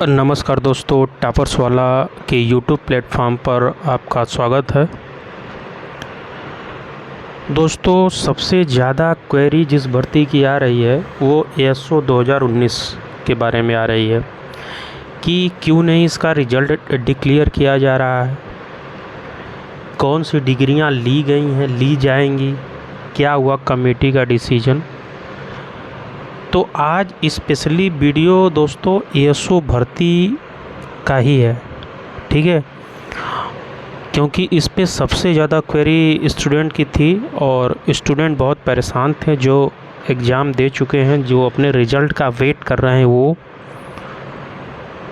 नमस्कार दोस्तों, टॉपर्स वाला के यूट्यूब प्लेटफॉर्म पर आपका स्वागत है। दोस्तों, सबसे ज़्यादा क्वेरी जिस भर्ती की आ रही है वो एएसओ 2019 के बारे में आ रही है कि क्यों नहीं इसका रिज़ल्ट डिक्लेयर किया जा रहा है, कौन सी डिग्रियां ली गई हैं, ली जाएंगी, क्या हुआ कमेटी का डिसीजन। तो आज स्पेशली वीडियो दोस्तों एएसओ भर्ती का ही है, ठीक है, क्योंकि इस पे सबसे ज़्यादा क्वेरी स्टूडेंट की थी और स्टूडेंट बहुत परेशान थे जो एग्ज़ाम दे चुके हैं, जो अपने रिज़ल्ट का वेट कर रहे हैं वो।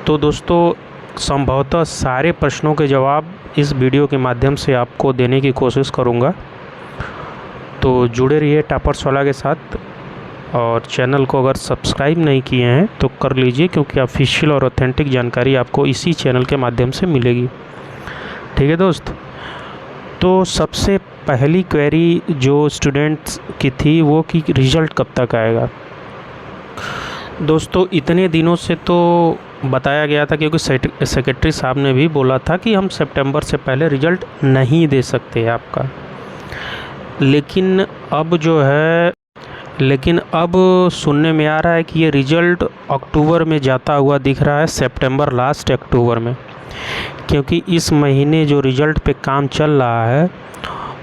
तो दोस्तों संभवतः सारे प्रश्नों के जवाब इस वीडियो के माध्यम से आपको देने की कोशिश करूँगा। तो जुड़े रहिए टॉपर्स वाला के साथ, और चैनल को अगर सब्सक्राइब नहीं किए हैं तो कर लीजिए, क्योंकि ऑफिशियल और ऑथेंटिक जानकारी आपको इसी चैनल के माध्यम से मिलेगी। ठीक है दोस्त। तो सबसे पहली क्वेरी जो स्टूडेंट्स की थी वो कि रिज़ल्ट कब तक आएगा। दोस्तों इतने दिनों से तो बताया गया था, क्योंकि सेक्रेटरी साहब ने भी बोला था कि हम सितंबर से पहले रिज़ल्ट नहीं दे सकते आपका, लेकिन अब सुनने में आ रहा है कि ये रिज़ल्ट अक्टूबर में जाता हुआ दिख रहा है, सितंबर लास्ट अक्टूबर में, क्योंकि इस महीने जो रिज़ल्ट पे काम चल रहा है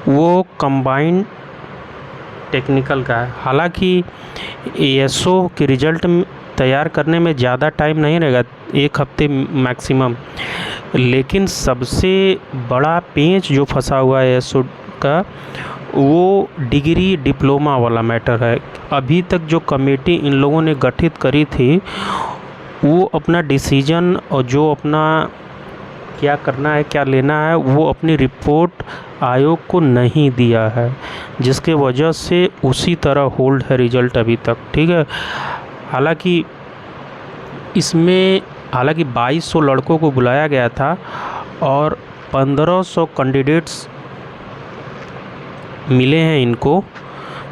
वो कंबाइंड टेक्निकल का है। हालांकि एएसओ के रिज़ल्ट तैयार करने में ज़्यादा टाइम नहीं रहेगा, 1 हफ्ते मैक्सिमम, लेकिन सबसे बड़ा पेंच जो फंसा हुआ है एएसओ का वो डिग्री डिप्लोमा वाला मैटर है। अभी तक जो कमेटी इन लोगों ने गठित करी थी वो अपना डिसीजन और जो अपना क्या करना है, क्या लेना है, वो अपनी रिपोर्ट आयोग को नहीं दिया है, जिसके वजह से उसी तरह होल्ड है रिज़ल्ट अभी तक। ठीक है। हालांकि 2200 लड़कों को बुलाया गया था और 1500 कैंडिडेट्स मिले हैं इनको।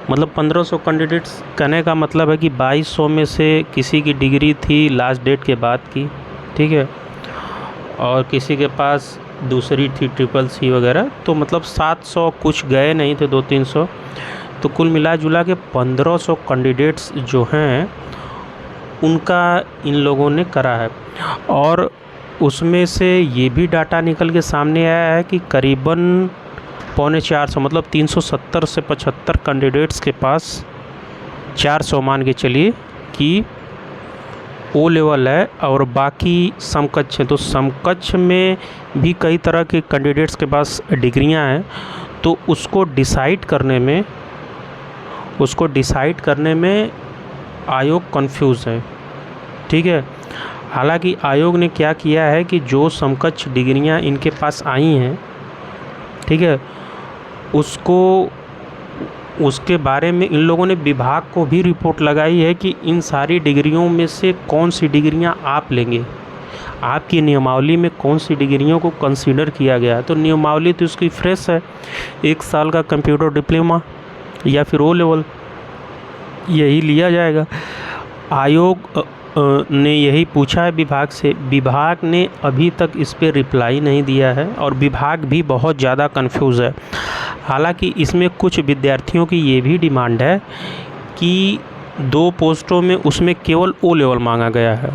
मतलब 1500 कैंडिडेट्स कहने का मतलब है कि 2200 में से किसी की डिग्री थी लास्ट डेट के बाद की, ठीक है, और किसी के पास दूसरी थी CCC वगैरह, तो मतलब 700 कुछ गए नहीं थे, 200-300, तो कुल मिला जुला के 1500 कैंडिडेट्स जो हैं उनका इन लोगों ने करा है। और उसमें से ये भी डाटा निकल के सामने आया है कि करीबन 350 मतलब 370 से 75 कैंडिडेट्स के पास 400 मान के चलिए कि ओ लेवल है और बाकी समकक्ष हैं। तो समकक्ष में भी कई तरह के कैंडिडेट्स के पास डिग्रियां हैं, तो उसको डिसाइड करने में आयोग कंफ्यूज है। ठीक है। हालांकि आयोग ने क्या किया है कि जो समकक्ष डिग्रियां इनके पास आई हैं, ठीक है, उसके बारे में इन लोगों ने विभाग को भी रिपोर्ट लगाई है कि इन सारी डिग्रियों में से कौन सी डिग्रियां आप लेंगे, आपकी नियमावली में कौन सी डिग्रियों को कंसीडर किया गया है। तो नियमावली तो उसकी फ्रेश है, 1 साल का कंप्यूटर डिप्लोमा या फिर ओ लेवल, यही लिया जाएगा। आयोग ने यही पूछा है विभाग से, विभाग ने अभी तक इस पे रिप्लाई नहीं दिया है और विभाग भी बहुत ज़्यादा कंफ्यूज है। हालांकि इसमें कुछ विद्यार्थियों की ये भी डिमांड है कि 2 पोस्टों में उसमें केवल ओ लेवल मांगा गया है,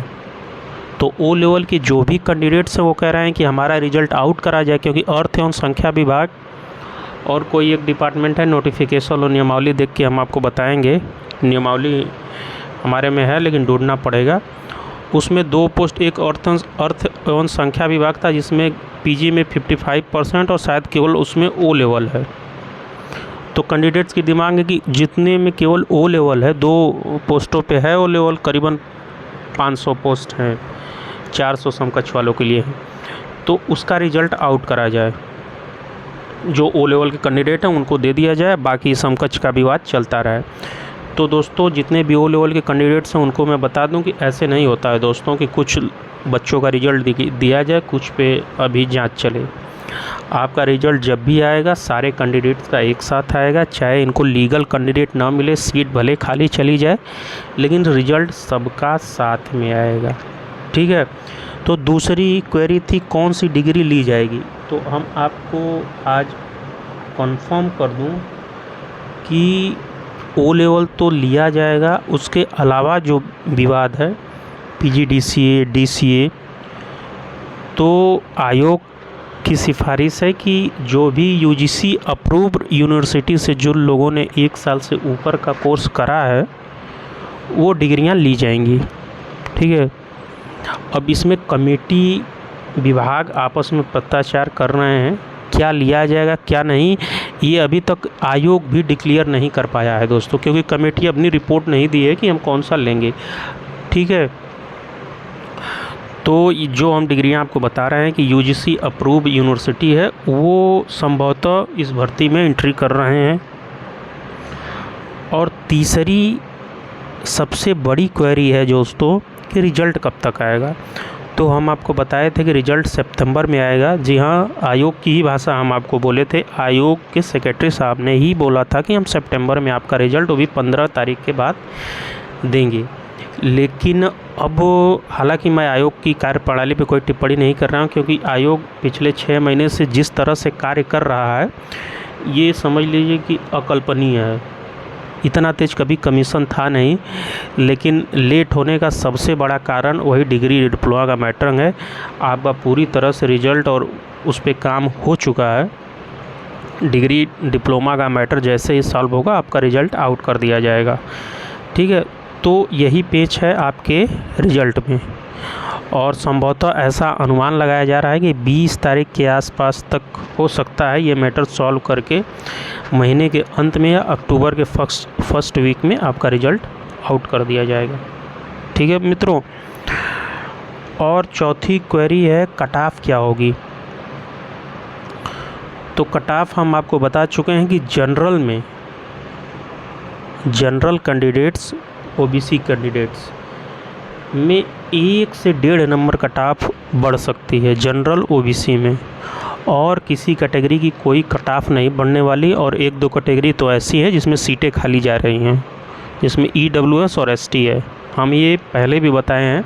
तो ओ लेवल के जो भी कैंडिडेट्स हैं वो कह रहे हैं कि हमारा रिज़ल्ट आउट करा जाए, क्योंकि अर्थ एवं संख्या विभाग और कोई एक डिपार्टमेंट है, नोटिफिकेशन और नियमावली देख के हम आपको बताएंगे। नियमावली हमारे में है लेकिन ढूंढना पड़ेगा। उसमें 2 पोस्ट, एक अर्थ एवं संख्या विभाग था जिसमें पीजी में 55% और शायद केवल उसमें ओ लेवल है। तो कैंडिडेट्स की डिमांड है कि जितने में केवल ओ लेवल है, 2 पोस्टों पे है ओ लेवल, करीबन 500 पोस्ट हैं, 400 समकक्ष वालों के लिए हैं, तो उसका रिज़ल्ट आउट करा जाए। जो ओ लेवल के कैंडिडेट हैं उनको दे दिया जाए, बाकी समकक्ष का विवाद चलता रहे। तो दोस्तों जितने भी ओ लेवल के कैंडिडेट्स हैं उनको मैं बता दूं कि ऐसे नहीं होता है दोस्तों कि कुछ बच्चों का रिज़ल्ट दिया जाए, कुछ पे अभी जांच चले। आपका रिज़ल्ट जब भी आएगा सारे कैंडिडेट्स का एक साथ आएगा, चाहे इनको लीगल कैंडिडेट ना मिले, सीट भले खाली चली जाए, लेकिन रिज़ल्ट सबका साथ में आएगा। ठीक है। तो दूसरी क्वेरी थी कौन सी डिग्री ली जाएगी, तो हम आपको आज कंफर्म कर दूं कि ओ लेवल तो लिया जाएगा, उसके अलावा जो विवाद है पीजीडीसीए डीसीए, तो आयोग की सिफारिश है कि जो भी यूजीसी अप्रूव्ड यूनिवर्सिटी से जो लोगों ने 1 साल से ऊपर का कोर्स करा है वो डिग्रियां ली जाएंगी, ठीक है। अब इसमें कमेटी विभाग आपस में पत्राचार कर रहे हैं क्या लिया जाएगा क्या नहीं, ये अभी तक आयोग भी डिक्लेयर नहीं कर पाया है दोस्तों, क्योंकि कमेटी अपनी रिपोर्ट नहीं दी है कि हम कौन सा लेंगे, ठीक है। तो जो हम डिग्रियां आपको बता रहे हैं कि यूजीसी अप्रूव यूनिवर्सिटी है, वो संभवतः इस भर्ती में एंट्री कर रहे हैं। और तीसरी सबसे बड़ी क्वेरी है दोस्तों कि रिज़ल्ट कब तक आएगा। तो हम आपको बताए थे कि रिज़ल्ट सितंबर में आएगा। जी हाँ, आयोग की ही भाषा हम आपको बोले थे, आयोग के सेक्रेटरी साहब ने ही बोला था कि हम सितंबर में आपका रिज़ल्ट वो भी 15 तारीख के बाद देंगे। लेकिन अब हालांकि मैं आयोग की कार्यप्रणाली पे कोई टिप्पणी नहीं कर रहा हूँ, क्योंकि आयोग पिछले 6 महीने से जिस तरह से कार्य कर रहा है ये समझ लीजिए कि अकल्पनीय है। इतना तेज कभी कमीशन था नहीं, लेकिन लेट होने का सबसे बड़ा कारण वही डिग्री डिप्लोमा का मैटर है। आपका पूरी तरह से रिज़ल्ट और उस पर काम हो चुका है। डिग्री डिप्लोमा का मैटर जैसे ही सॉल्व होगा आपका रिज़ल्ट आउट कर दिया जाएगा, ठीक है। तो यही पेच है आपके रिज़ल्ट में, और संभवतः ऐसा अनुमान लगाया जा रहा है कि 20 तारीख के आसपास तक हो सकता है ये मैटर सॉल्व करके महीने के अंत में या अक्टूबर के फर्स्ट वीक में आपका रिज़ल्ट आउट कर दिया जाएगा, ठीक है मित्रों। और चौथी क्वेरी है कट ऑफ क्या होगी। तो कट ऑफ हम आपको बता चुके हैं कि जनरल कैंडिडेट्स ओबीसी कैंडिडेट्स में 1 से 1.5 नंबर कट ऑफ बढ़ सकती है जनरल ओबीसी में, और किसी कैटेगरी की कोई कट ऑफ नहीं बढ़ने वाली। और 1-2 कैटेगरी तो ऐसी है जिसमें सीटें खाली जा रही हैं, जिसमें ईडब्ल्यूएस और एसटी है। हम ये पहले भी बताए हैं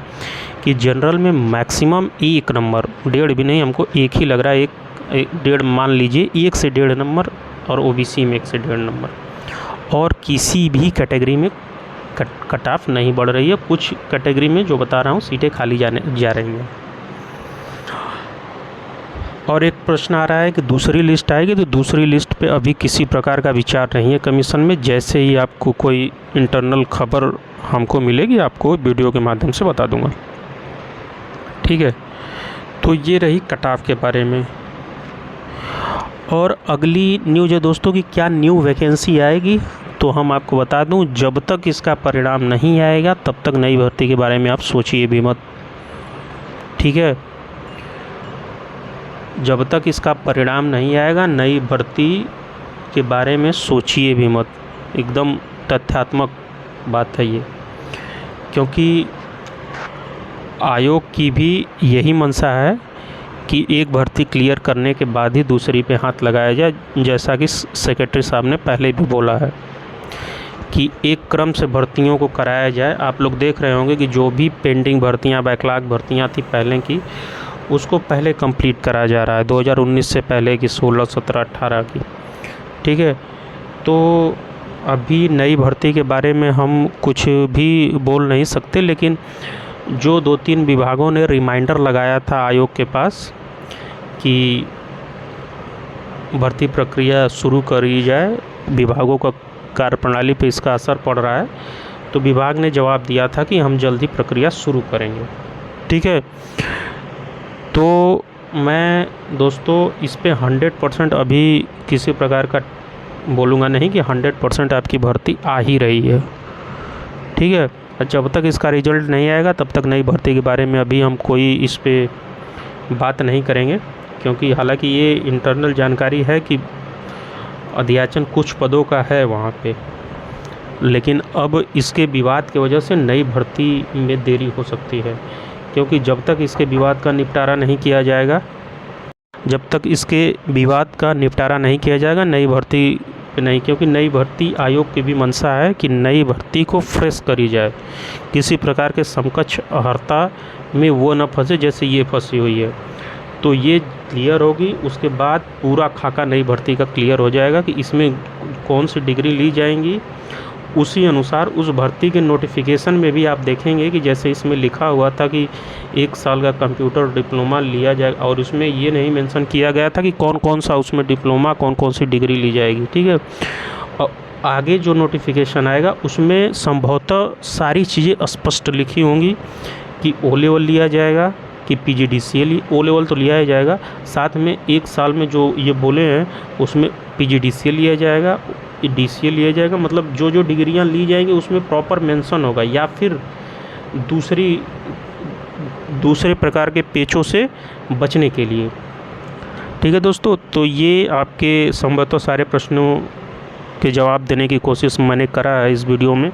कि जनरल में मैक्सिमम 1 नंबर, 1.5 भी नहीं, हमको 1 ही लग रहा है, 1.5 मान लीजिए, 1 से 1.5 नंबर, और ओबीसी में 1 से 1.5 नंबर। और किसी भी कैटेगरी में कट ऑफ नहीं बढ़ रही है। कुछ कैटेगरी में जो बता रहा हूँ सीटें खाली जा रही हैं। और एक प्रश्न आ रहा है कि दूसरी लिस्ट आएगी, तो दूसरी लिस्ट पे अभी किसी प्रकार का विचार नहीं है कमीशन में। जैसे ही आपको कोई इंटरनल खबर हमको मिलेगी आपको वीडियो के माध्यम से बता दूंगा, ठीक है। तो ये रही कट ऑफ के बारे में। और अगली न्यूज़ है दोस्तों कि क्या न्यू वैकेंसी आएगी। तो हम आपको बता दूं, जब तक इसका परिणाम नहीं आएगा तब तक नई भर्ती के बारे में आप सोचिए भी मत, ठीक है। जब तक इसका परिणाम नहीं आएगा नई भर्ती के बारे में सोचिए भी मत, एकदम तथ्यात्मक बात है ये। क्योंकि आयोग की भी यही मंशा है कि एक भर्ती क्लियर करने के बाद ही दूसरी पे हाथ लगाया जाए, जैसा कि सेक्रेटरी साहब ने पहले भी बोला है कि एक क्रम से भर्तियों को कराया जाए। आप लोग देख रहे होंगे कि जो भी पेंडिंग भर्तियां, बैकलॉग भर्तियां थी पहले की, उसको पहले कंप्लीट कराया जा रहा है 2019 से पहले की, 16, 17, 18 की, ठीक है। तो अभी नई भर्ती के बारे में हम कुछ भी बोल नहीं सकते, लेकिन जो 2-3 विभागों ने रिमाइंडर लगाया था आयोग के पास कि भर्ती प्रक्रिया शुरू करी जाए, विभागों का कार्यप्रणाली पे इसका असर पड़ रहा है, तो विभाग ने जवाब दिया था कि हम जल्दी प्रक्रिया शुरू करेंगे, ठीक है। तो मैं दोस्तों इस पे 100% अभी किसी प्रकार का बोलूँगा नहीं कि 100% आपकी भर्ती आ ही रही है, ठीक है। जब तक इसका रिजल्ट नहीं आएगा तब तक नई भर्ती के बारे में अभी हम कोई इस पे बात नहीं करेंगे, क्योंकि हालांकि ये इंटरनल जानकारी है कि अध्याचन कुछ पदों का है वहाँ पे, लेकिन अब इसके विवाद की वजह से नई भर्ती में देरी हो सकती है। क्योंकि जब तक इसके विवाद का निपटारा नहीं किया जाएगा, नई भर्ती पे नहीं, क्योंकि नई भर्ती आयोग की भी मंशा है कि नई भर्ती को फ्रेश करी जाए, किसी प्रकार के समकक्ष अर्हता में वो न फंसे जैसे ये फंसी हुई है। तो ये क्लियर होगी, उसके बाद पूरा खाका नई भर्ती का क्लियर हो जाएगा कि इसमें कौन सी डिग्री ली जाएंगी। उसी अनुसार उस भर्ती के नोटिफिकेशन में भी आप देखेंगे कि जैसे इसमें लिखा हुआ था कि 1 साल का कंप्यूटर डिप्लोमा लिया जाए, और उसमें ये नहीं मेंशन किया गया था कि कौन कौन सा उसमें डिप्लोमा, कौन कौन सी डिग्री ली जाएगी, ठीक है। और आगे जो नोटिफिकेशन आएगा उसमें संभवतः सारी चीज़ें स्पष्ट लिखी होंगी कि ओ लेवल लिया जाएगा कि PGDCA। ओ लेवल तो लिया ही जाएगा, साथ में 1 साल में जो ये बोले हैं उसमें PGDCA लिया जाएगा, DCA लिया जाएगा। मतलब जो जो डिग्रियां ली जाएंगी उसमें प्रॉपर मेंशन होगा, या फिर दूसरे प्रकार के पेचों से बचने के लिए, ठीक है दोस्तों। तो ये आपके संभवतः सारे प्रश्नों के जवाब देने की कोशिश मैंने करा है इस वीडियो में।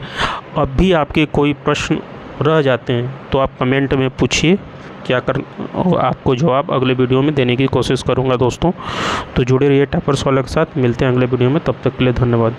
अब भी आपके कोई प्रश्न रह जाते हैं तो आप कमेंट में पूछिए, और आपको जवाब अगले वीडियो में देने की कोशिश करूंगा दोस्तों। तो जुड़े रहिए टॉपर्स वाले के साथ, मिलते हैं अगले वीडियो में, तब तक के लिए धन्यवाद।